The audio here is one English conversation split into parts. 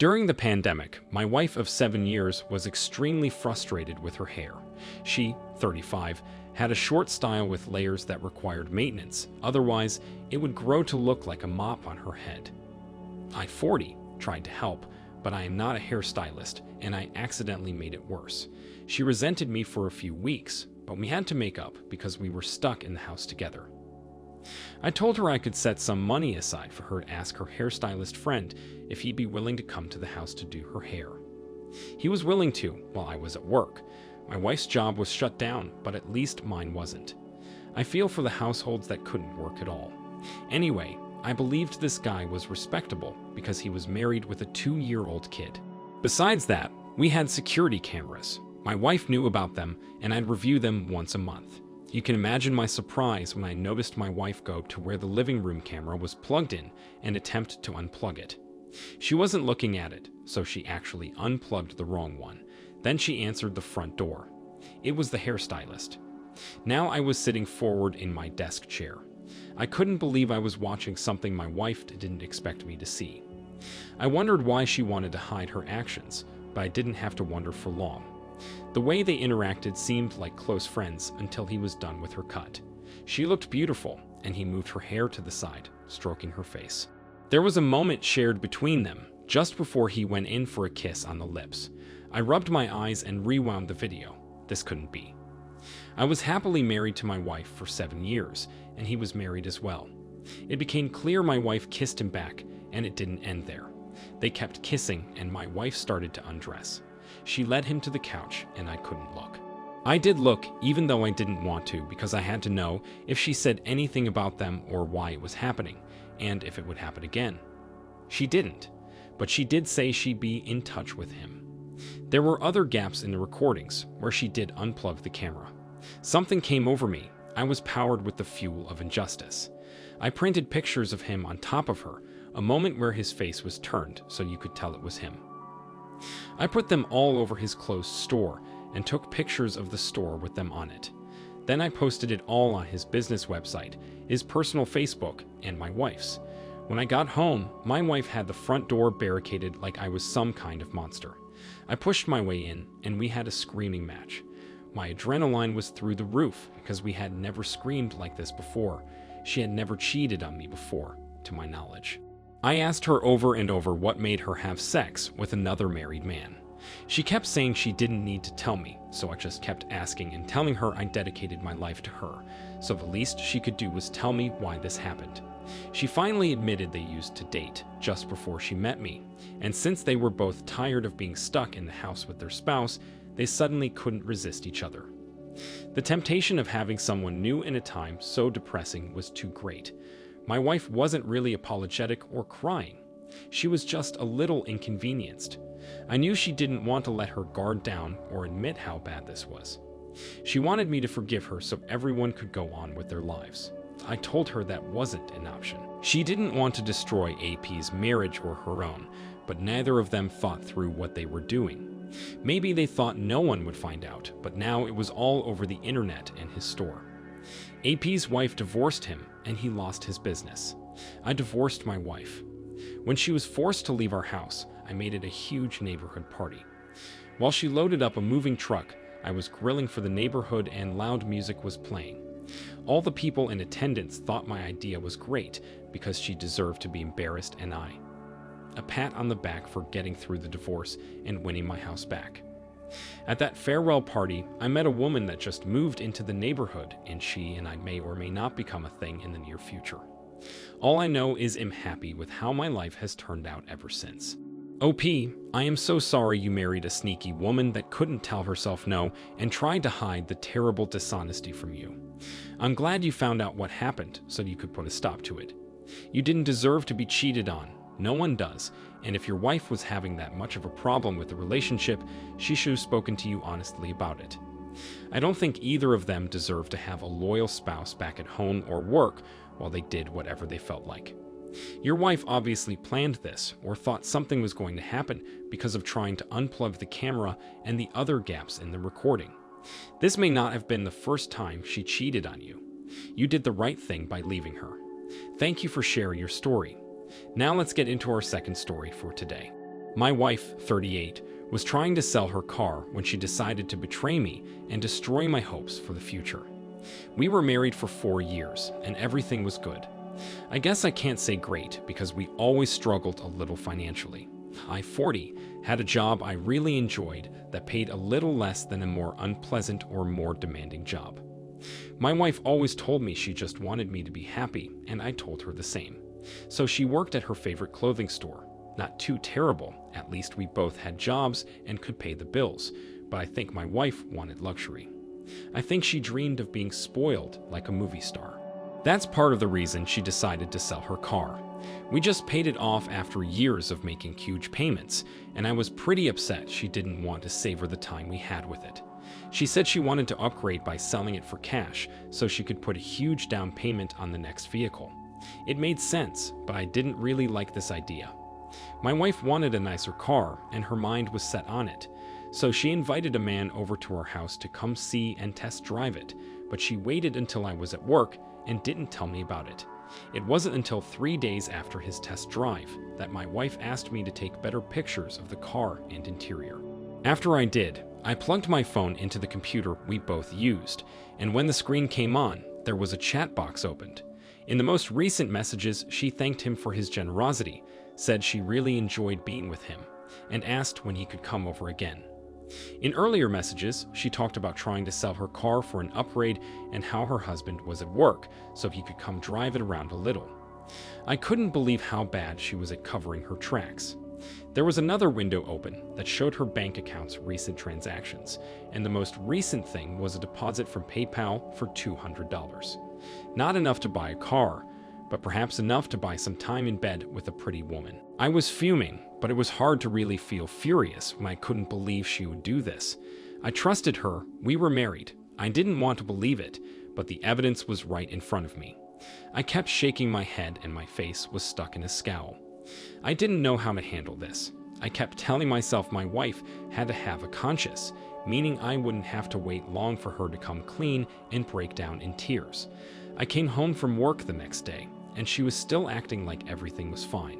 During the pandemic, my wife of 7 years was extremely frustrated with her hair. She, 35, had a short style with layers that required maintenance, otherwise it would grow to look like a mop on her head. I, 40, tried to help, but I am not a hairstylist, and I accidentally made it worse. She resented me for a few weeks, but we had to make up because we were stuck in the house together. I told her I could set some money aside for her to ask her hairstylist friend if he'd be willing to come to the house to do her hair. He was willing to while I was at work. My wife's job was shut down, but at least mine wasn't. I feel for the households that couldn't work at all. Anyway, I believed this guy was respectable because he was married with a 2-year-old kid. Besides that, we had security cameras. My wife knew about them, and I'd review them once a month. You can imagine my surprise when I noticed my wife go to where the living room camera was plugged in and attempt to unplug it. She wasn't looking at it, so she actually unplugged the wrong one. Then she answered the front door. It was the hairstylist. Now I was sitting forward in my desk chair. I couldn't believe I was watching something my wife didn't expect me to see. I wondered why she wanted to hide her actions, but I didn't have to wonder for long. The way they interacted seemed like close friends until he was done with her cut. She looked beautiful, and he moved her hair to the side, stroking her face. There was a moment shared between them, just before he went in for a kiss on the lips. I rubbed my eyes and rewound the video. This couldn't be. I was happily married to my wife for 7 years, and he was married as well. It became clear my wife kissed him back, and it didn't end there. They kept kissing, and my wife started to undress. She led him to the couch, and I couldn't look. I did look, even though I didn't want to, because I had to know if she said anything about them or why it was happening, and if it would happen again. She didn't, but she did say she'd be in touch with him. There were other gaps in the recordings where she did unplug the camera. Something came over me. I was powered with the fuel of injustice. I printed pictures of him on top of her, a moment where his face was turned so you could tell it was him. I put them all over his closed store and took pictures of the store with them on it. Then I posted it all on his business website, his personal Facebook, and my wife's. When I got home, my wife had the front door barricaded like I was some kind of monster. I pushed my way in, and we had a screaming match. My adrenaline was through the roof because we had never screamed like this before. She had never cheated on me before, to my knowledge. I asked her over and over what made her have sex with another married man. She kept saying she didn't need to tell me, so I just kept asking and telling her I dedicated my life to her, so the least she could do was tell me why this happened. She finally admitted they used to date just before she met me, and since they were both tired of being stuck in the house with their spouse, they suddenly couldn't resist each other. The temptation of having someone new in a time so depressing was too great. My wife wasn't really apologetic or crying. She was just a little inconvenienced. I knew she didn't want to let her guard down or admit how bad this was. She wanted me to forgive her so everyone could go on with their lives. I told her that wasn't an option. She didn't want to destroy AP's marriage or her own, but neither of them thought through what they were doing. Maybe they thought no one would find out, but now it was all over the internet and his store. AP's wife divorced him, and he lost his business. I divorced my wife. When she was forced to leave our house, I made it a huge neighborhood party. While she loaded up a moving truck, I was grilling for the neighborhood and loud music was playing. All the people in attendance thought my idea was great because she deserved to be embarrassed and I. A pat on the back for getting through the divorce and winning my house back. At that farewell party, I met a woman that just moved into the neighborhood, and she and I may or may not become a thing in the near future. All I know is I'm happy with how my life has turned out ever since. OP, I am so sorry you married a sneaky woman that couldn't tell herself no and tried to hide the terrible dishonesty from you. I'm glad you found out what happened so you could put a stop to it. You didn't deserve to be cheated on. No one does, and if your wife was having that much of a problem with the relationship, she should have spoken to you honestly about it. I don't think either of them deserve to have a loyal spouse back at home or work while they did whatever they felt like. Your wife obviously planned this or thought something was going to happen because of trying to unplug the camera and the other gaps in the recording. This may not have been the first time she cheated on you. You did the right thing by leaving her. Thank you for sharing your story. Now let's get into our second story for today. My wife, 38, was trying to sell her car when she decided to betray me and destroy my hopes for the future. We were married for 4 years, and everything was good. I guess I can't say great because we always struggled a little financially. I, 40, had a job I really enjoyed that paid a little less than a more unpleasant or more demanding job. My wife always told me she just wanted me to be happy, and I told her the same. So she worked at her favorite clothing store. Not too terrible, at least we both had jobs and could pay the bills, but I think my wife wanted luxury. I think she dreamed of being spoiled like a movie star. That's part of the reason she decided to sell her car. We just paid it off after years of making huge payments, and I was pretty upset she didn't want to savor the time we had with it. She said she wanted to upgrade by selling it for cash so she could put a huge down payment on the next vehicle. It made sense, but I didn't really like this idea. My wife wanted a nicer car, and her mind was set on it. So she invited a man over to our house to come see and test drive it, but she waited until I was at work and didn't tell me about it. It wasn't until 3 days after his test drive that my wife asked me to take better pictures of the car and interior. After I did, I plugged my phone into the computer we both used, and when the screen came on, there was a chat box opened. In the most recent messages, she thanked him for his generosity, said she really enjoyed being with him, and asked when he could come over again. In earlier messages, she talked about trying to sell her car for an upgrade and how her husband was at work so he could come drive it around a little. I couldn't believe how bad she was at covering her tracks. There was another window open that showed her bank account's recent transactions, and the most recent thing was a deposit from PayPal for $200. Not enough to buy a car, but perhaps enough to buy some time in bed with a pretty woman. I was fuming, but it was hard to really feel furious when I couldn't believe she would do this. I trusted her, we were married. I didn't want to believe it, but the evidence was right in front of me. I kept shaking my head and my face was stuck in a scowl. I didn't know how to handle this. I kept telling myself my wife had to have a conscience, meaning I wouldn't have to wait long for her to come clean and break down in tears. I came home from work the next day, and she was still acting like everything was fine.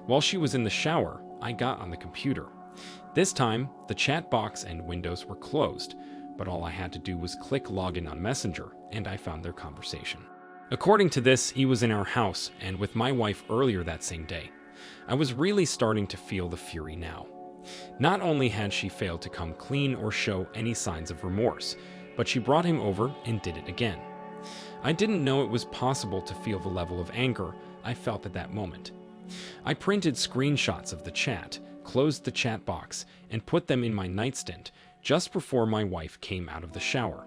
While she was in the shower, I got on the computer. This time, the chat box and windows were closed, but all I had to do was click login on Messenger, and I found their conversation. According to this, he was in our house and with my wife earlier that same day. I was really starting to feel the fury now. Not only had she failed to come clean or show any signs of remorse, but she brought him over and did it again. I didn't know it was possible to feel the level of anger I felt at that moment. I printed screenshots of the chat, closed the chat box, and put them in my nightstand just before my wife came out of the shower.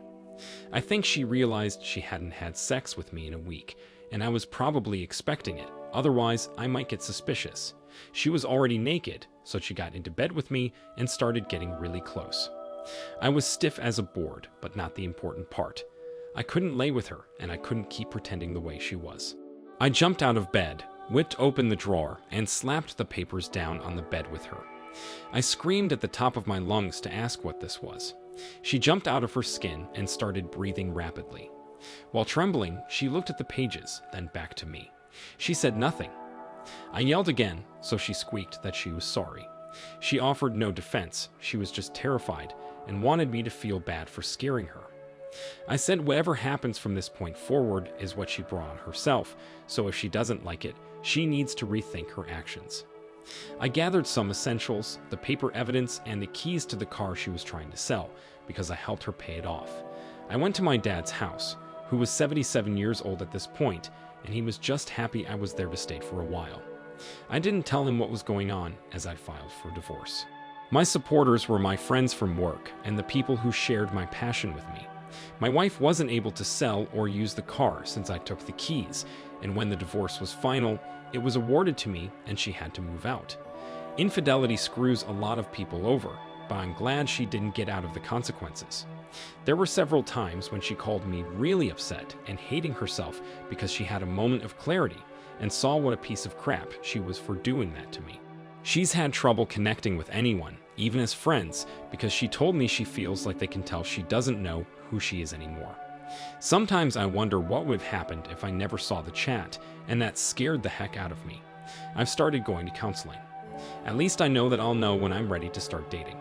I think she realized she hadn't had sex with me in a week, and I was probably expecting it, otherwise I might get suspicious. She was already naked, so she got into bed with me and started getting really close. I was stiff as a board, but not the important part. I couldn't lay with her, and I couldn't keep pretending the way she was. I jumped out of bed, whipped open the drawer, and slapped the papers down on the bed with her. I screamed at the top of my lungs to ask what this was. She jumped out of her skin and started breathing rapidly. While trembling, she looked at the pages, then back to me. She said nothing. I yelled again, so she squeaked that she was sorry. She offered no defense, she was just terrified and wanted me to feel bad for scaring her. I said whatever happens from this point forward is what she brought on herself, so if she doesn't like it, she needs to rethink her actions. I gathered some essentials, the paper evidence, and the keys to the car she was trying to sell, because I helped her pay it off. I went to my dad's house, who was 77 years old at this point, and he was just happy I was there to stay for a while. I didn't tell him what was going on, as I filed for divorce. My supporters were my friends from work and the people who shared my passion with me. My wife wasn't able to sell or use the car since I took the keys, and when the divorce was final, it was awarded to me and she had to move out. Infidelity screws a lot of people over, but I'm glad she didn't get out of the consequences. There were several times when she called me really upset and hating herself because she had a moment of clarity and saw what a piece of crap she was for doing that to me. She's had trouble connecting with anyone, even as friends, because she told me she feels like they can tell she doesn't know who she is anymore. Sometimes I wonder what would have happened if I never saw the chat, and that scared the heck out of me. I've started going to counseling. At least I know that I'll know when I'm ready to start dating.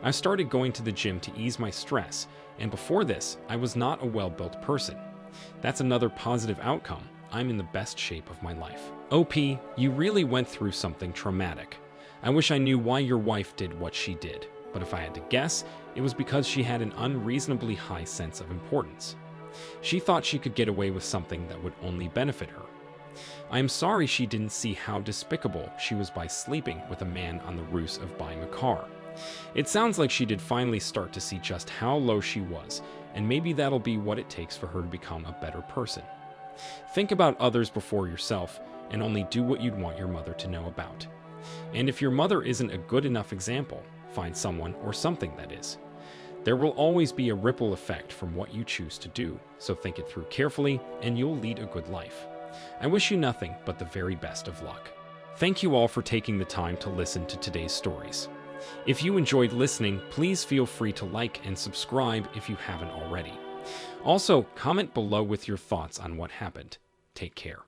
I've started going to the gym to ease my stress, and before this, I was not a well-built person. That's another positive outcome. I'm in the best shape of my life. OP, you really went through something traumatic. I wish I knew why your wife did what she did, but if I had to guess, it was because she had an unreasonably high sense of importance. She thought she could get away with something that would only benefit her. I am sorry she didn't see how despicable she was by sleeping with a man on the ruse of buying a car. It sounds like she did finally start to see just how low she was, and maybe that'll be what it takes for her to become a better person. Think about others before yourself, and only do what you'd want your mother to know about. And if your mother isn't a good enough example, find someone or something that is. There will always be a ripple effect from what you choose to do, so think it through carefully, and you'll lead a good life. I wish you nothing but the very best of luck. Thank you all for taking the time to listen to today's stories. If you enjoyed listening, please feel free to like and subscribe if you haven't already. Also, comment below with your thoughts on what happened. Take care.